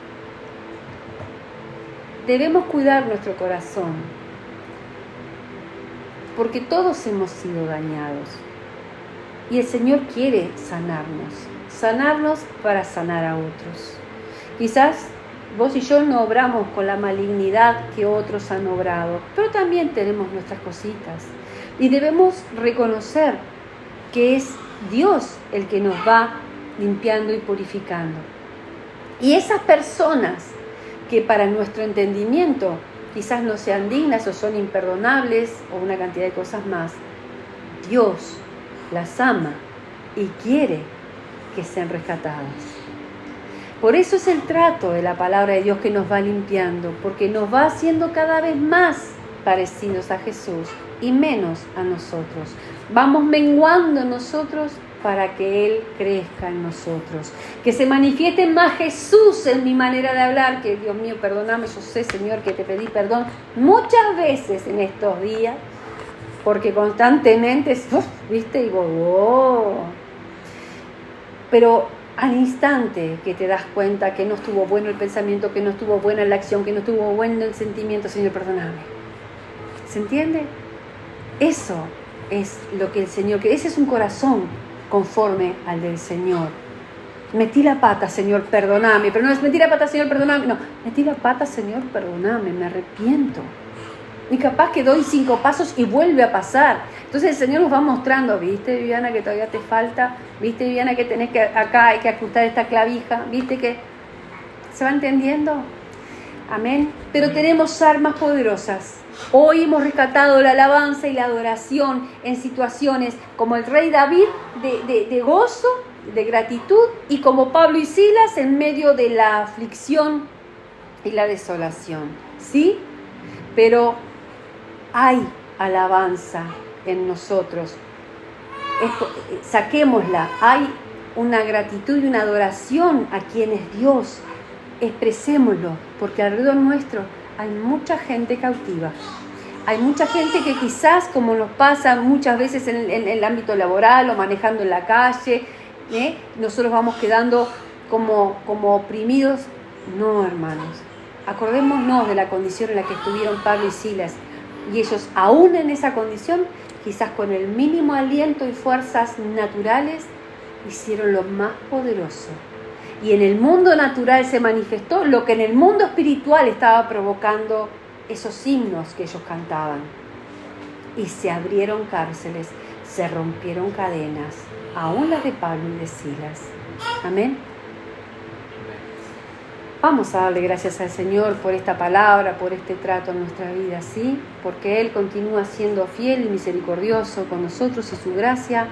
[SPEAKER 1] Debemos cuidar nuestro corazón, porque todos hemos sido dañados, y el Señor quiere sanarnos para sanar a otros. Quizás vos y yo no obramos con la malignidad que otros han obrado, pero también tenemos nuestras cositas, y debemos reconocer que es Dios el que nos va limpiando y purificando. Y esas personas que para nuestro entendimiento quizás no sean dignas o son imperdonables o una cantidad de cosas más, Dios las ama y quiere que sean rescatadas. Por eso es el trato de la palabra de Dios que nos va limpiando, porque nos va haciendo cada vez más parecidos a Jesús y menos a nosotros. Vamos menguando nosotros para que Él crezca en nosotros. Que se manifieste más Jesús en mi manera de hablar, que Dios mío, perdóname, yo sé, Señor, que te pedí perdón muchas veces en estos días, porque constantemente, viste, y digo, pero al instante que te das cuenta que no estuvo bueno el pensamiento, que no estuvo buena la acción, que no estuvo bueno el sentimiento, Señor, perdóname. ¿Se entiende? Eso es lo que el Señor quiere. Ese es un corazón conforme al del Señor. Metí la pata, Señor, perdóname. Pero no es metí la pata, Señor, perdóname. No, metí la pata, Señor, perdóname, me arrepiento. Y capaz que doy 5 pasos y vuelve a pasar. Entonces el Señor nos va mostrando, ¿viste, Viviana, que todavía te falta? ¿Viste, Viviana, que tenés que acá hay que ajustar esta clavija? ¿Viste que se va entendiendo? Amén. Pero tenemos armas poderosas. Hoy hemos rescatado la alabanza y la adoración en situaciones como el rey David de gozo, de gratitud, y como Pablo y Silas en medio de la aflicción y la desolación. ¿Sí? Pero hay alabanza en nosotros. Saquémosla. Hay una gratitud y una adoración a quien es Dios. Expresémoslo, porque alrededor nuestro hay mucha gente cautiva. Hay mucha gente que quizás, como nos pasa muchas veces en el ámbito laboral o manejando en la calle, nosotros vamos quedando como oprimidos. No, hermanos. Acordémonos de la condición en la que estuvieron Pablo y Silas. Y ellos, aún en esa condición, quizás con el mínimo aliento y fuerzas naturales, hicieron lo más poderoso. Y en el mundo natural se manifestó lo que en el mundo espiritual estaba provocando esos himnos que ellos cantaban. Y se abrieron cárceles, se rompieron cadenas, aún las de Pablo y de Silas. Amén. Vamos a darle gracias al Señor por esta palabra, por este trato en nuestra vida, ¿sí? Porque Él continúa siendo fiel y misericordioso con nosotros y su gracia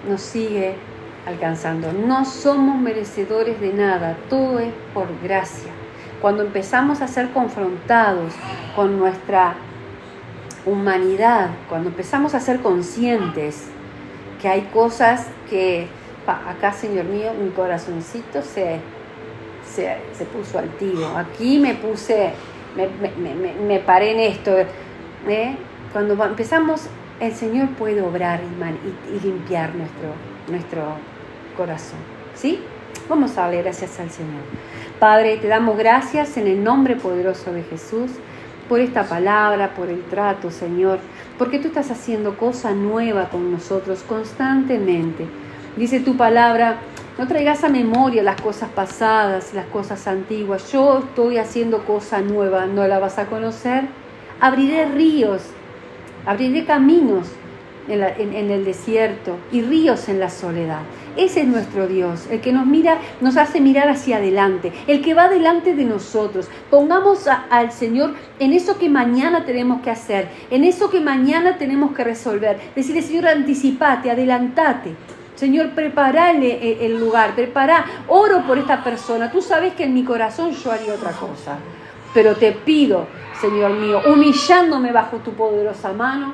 [SPEAKER 1] nos sigue alcanzando. No somos merecedores de nada, todo es por gracia. Cuando empezamos a ser confrontados con nuestra humanidad, cuando empezamos a ser conscientes que hay cosas que, acá, Señor mío, mi corazoncito se puso altivo. Aquí me puse, me paré en esto. Cuando empezamos, el Señor puede obrar y limpiar nuestro corazón. ¿Sí? Vamos a darle gracias al Señor. Padre, te damos gracias en el nombre poderoso de Jesús por esta palabra, por el trato, Señor, porque tú estás haciendo cosa nueva con nosotros constantemente. Dice tu palabra: no traigas a memoria las cosas pasadas, las cosas antiguas. Yo estoy haciendo cosa nueva, ¿no la vas a conocer? Abriré ríos, abriré caminos en el desierto y ríos en la soledad. Ese es nuestro Dios, el que nos mira, nos hace mirar hacia adelante, el que va delante de nosotros. Pongamos al Señor en eso que mañana tenemos que hacer, en eso que mañana tenemos que resolver. Decirle: Señor, anticipate, adelantate. Señor, preparale el lugar, oro por esta persona. Tú sabes que en mi corazón yo haría otra cosa. Pero te pido, Señor mío, humillándome bajo tu poderosa mano,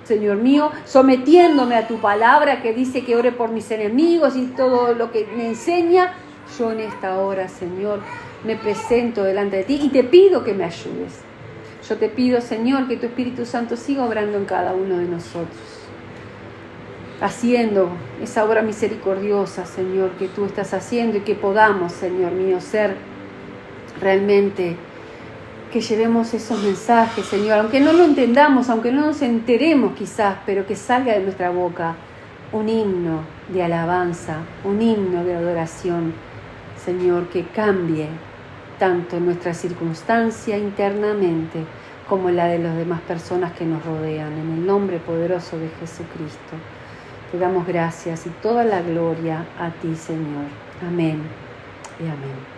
[SPEAKER 1] Señor mío, sometiéndome a tu palabra que dice que ore por mis enemigos y todo lo que me enseña, yo en esta hora, Señor, me presento delante de ti y te pido que me ayudes. Yo te pido, Señor, que tu Espíritu Santo siga obrando en cada uno de nosotros, haciendo esa obra misericordiosa, Señor, que tú estás haciendo, y que podamos, Señor mío, ser realmente, que llevemos esos mensajes, Señor, aunque no lo entendamos, aunque no nos enteremos quizás, pero que salga de nuestra boca un himno de alabanza, un himno de adoración, Señor, que cambie tanto nuestra circunstancia internamente como la de las demás personas que nos rodean. En el nombre poderoso de Jesucristo te damos gracias y toda la gloria a ti, Señor. Amén y amén.